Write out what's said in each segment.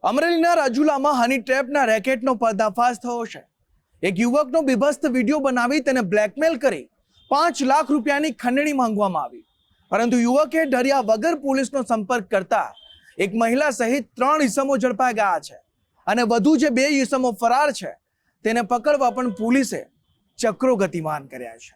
અમરેલીના રાજુલામાં હની ટ્રેપના રેકેટનો પર્દાફાશ થયો છે। એક યુવકનો બીભત્સ વિડીયો બનાવી તેને બ્લેકમેલ કરી 5 લાખ રૂપિયાની ખંડણી માંગવામાં આવી, પરંતુ યુવકે ડર્યા વગર પોલીસનો સંપર્ક કરતા એક મહિલા સહિત 3 ઈસમો ઝડપાઈ ગયા છે અને વધુ જે 2 ઈસમો ફરાર છે તેને પકડવા પણ પોલીસે ચક્રો ગતિમાન કર્યા છે।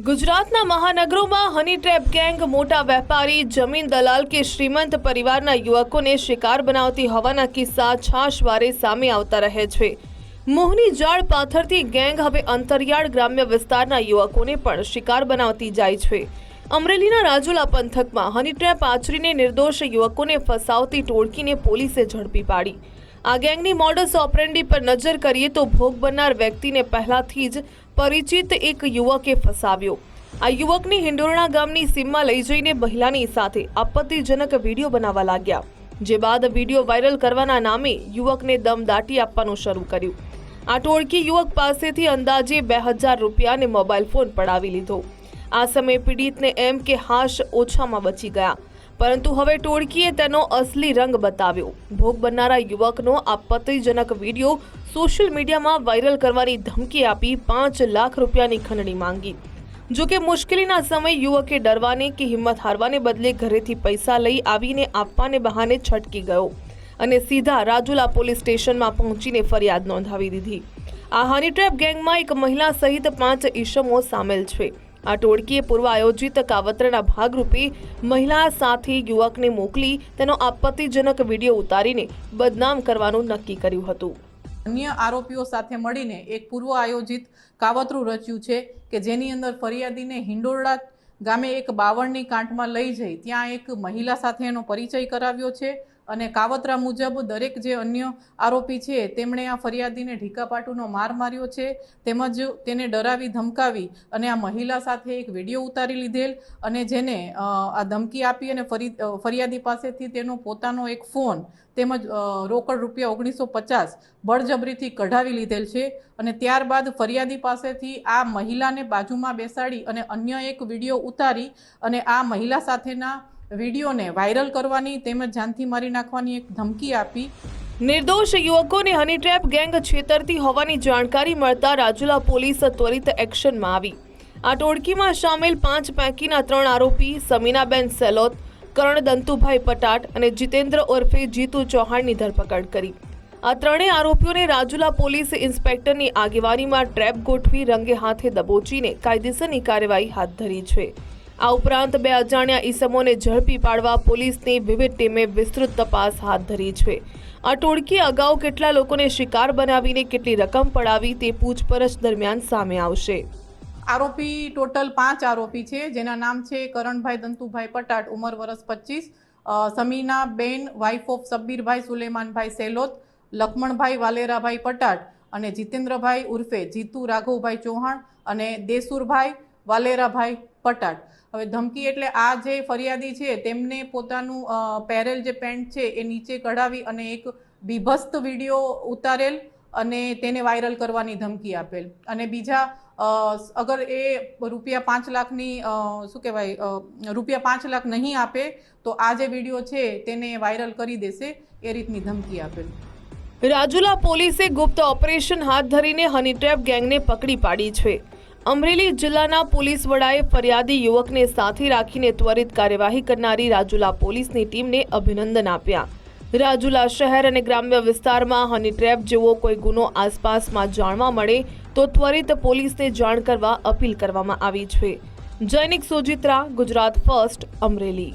ગુજરાતના મહાનગરોમાં હની ટ્રેપ ગેંગ મોટા વેપારી, જમીન દલાલ કે શ્રીમંત પરિવારના યુવકોને શિકાર બનાવતી હોવાના કિસ્સા છાશવારે સામે આવતા રહે છે। મોહની જાળ પાથરતી ગેંગ હવે અંતરિયાળ ગ્રામ્ય વિસ્તારના યુવકોને પણ શિકાર બનાવતી જાય છે। અમરેલીના રાજુલા પંથકમાં હની ટ્રેપ આચરીને નિર્દોષ યુવકોને ફસાવતી ટોળકીને પોલીસે ઝડપી પાડી। આ ગેંગની મોડસ ઓપરેન્ડી પર નજર કરીએ તો ભોગ બનનાર વ્યક્તિને પહેલાથી જ પરિચિત એક યુવકે ફસાવ્યો। આ યુવકને હિંડોરણા ગામની સીમમાં લઈ જઈને મહિલાની સાથે આપત્તિજનક વિડીયો બનાવવા લાગ્યા, જે બાદ વિડીયો વાયરલ કરવાના નામે યુવકને દમદાટી આપવાનું શરૂ કર્યું। આ ટોળકી યુવક પાસેથી અંદાજે 2000 રૂપિયા અને મોબાઈલ ફોન પડાવી લીધો। આ સમયે પીડિતને એમ કે હાશ ઓછામાં બચી ગયા, પરંતુ હવે ટોળકીએ તેનો અસલી રંગ બતાવ્યો। ભોગ બનનારા યુવકનો આપત્તિજનક વિડીયો સોશિયલ મીડિયામાં વાયરલ કરવાની ધમકી આપી 5 લાખ રૂપિયાની ખંડણી માંગી। જો કે મુશ્કેલીના સમયે યુવકે ડરવાને કે હિંમત હારવાને બદલે ઘરેથી પૈસા લઈ આવીને આપવાને બહાને છટકી ગયો અને સીધા રાજુલા પોલીસ સ્ટેશનમાં પહોંચીને ફરિયાદ નોંધાવી દીધી। આ હની ટ્રેપ ગેંગમાં એક મહિલા સહિત 5 ઈસમો સામેલ છે। આ ટોળકીએ પૂર્વ આયોજિત કાવતરાના ભાગરૂપે મહિલા સાથે યુવકને મોકલી તેનો આપત્તિજનક વિડીયો ઉતારીને બદનામ કરવાનું નક્કી કર્યું હતું। અન્ય આરોપીઓ સાથે મળીને એક પૂર્વ આયોજિત કાવતરું રચ્યું છે કે જેની અંદર ફરિયાદીને હિંડોરણા ગામે એક બાવળની કાંઠમાં લઈ જઈ ત્યાં એક મહિલા સાથે એનો પરિચય કરાવ્યો છે અને કાવતરા મુજબ દરેક જે અન્ય આરોપી છે તેમણે આ ફરિયાદીને ઢીકાપાટુનો માર માર્યો છે, તેમજ તેને ડરાવી ધમકાવી અને આ મહિલા સાથે એક વિડીયો ઉતારી લીધેલ અને જેને આ ધમકી આપી અને ફરિયાદી પાસેથી તેનો પોતાનો એક ફોન તેમજ રોકડ રૂપિયા 1950 બળજબરીથી કઢાવી લીધેલ છે અને ત્યારબાદ ફરિયાદી પાસેથી આ મહિલાને બાજુમાં બેસાડી અને અન્ય એક વિડીયો ઉતારી અને આ મહિલા સાથેના વિડીયોને વાયરલ કરવાની તેમજ જાનથી મારી નાખવાની એક ધમકી આપી। નિર્દોષ યુવકોને હની ટ્રેપ ગેંગ છેતરતી હોવાની જાણકારી મળતા રાજુલા પોલીસ ત્વરિત એક્શનમાં આવી। આ ટોળકીમાં સામેલ 5 પૈકીના 3 આરોપી સમીનાબેન સેલોત, કરણ દંતુભાઈ પટાટ અને જીતેન્દ્ર ઉર્ફે જીતુ ચૌહાણની ધરપકડ કરી। આ ત્રણેય આરોપીઓને રાજુલા પોલીસ ઇન્સ્પેક્ટરની આગેવાનીમાં ટ્રેપ ગોઠવી રંગે હાથે દબોચીને કાયદેસરની કાર્યવાહી હાથ ધરી છે। આ ઉપરાંત 2 અજાણ્યા ઈસમોને ઝડપી પાડવા પોલીસની વિવિધ ટીમે વિસ્તૃત તપાસ હાથ ધરી છે। આ ટોળકી અગાઉ કેટલા લોકોને શિકાર બનાવીને કેટલી રકમ પડાવી તે પૂછપરછ દરમિયાન સામે આવશે। આરોપી ટોટલ 5 આરોપી છે, જેના નામ છે કરણભાઈ દંતુભાઈ પટાટ, ઉંમર વર્ષ 25, સમીના બેન વાઇફ ઓફ સબ્બીરભાઈ સુલેમાનભાઈ સેલોત, લક્ષ્મણભાઈ વાલેરાભાઈ પટાટ અને જીતેન્દ્રભાઈ ઉર્ફે જીતુ રાઘવભાઈ ચૌહાણ અને દેસુરભાઈ વાલેરાભાઈ પટાટ। હવે ધમકી એટલે આ જે ફરિયાદી છે તેમને પોતાનું પહેરેલ જે પેન્ટ છે એ નીચે કઢાવી અને એક બીભત્સ વિડીયો ઉતારેલ અને તેને વાયરલ કરવાની ધમકી આપેલ અને બીજા અગર એ રૂપિયા 5 લાખની રૂપિયા 5 લાખ નહીં આપે તો આ જે વિડીયો છે તેને વાયરલ કરી દેશે એ રીતની ધમકી આપેલ। રાજુલા પોલીસે ગુપ્ત ઓપરેશન હાથ ધરીને હની ટ્રેપ ગેંગને પકડી પાડી છે। અમરેલી જિલ્લાના પોલીસ વડાએ ફરિયાદી યુવકને સાથે રાખીને ત્વરિત કાર્યવાહી કરનારી રાજુલા પોલીસની ટીમને અભિનંદન આપ્યા। રાજુલા શહેર અને ગ્રામ્ય વિસ્તારમાં હની ટ્રેપ જેવો કોઈ ગુનો આસપાસમાં જાણવા મળે તો ત્વરિત પોલીસને જાણ કરવા અપીલ કરવામાં આવી છે। જૈનિક સોજિત્રા, ગુજરાત ફર્સ્ટ, અમરેલી।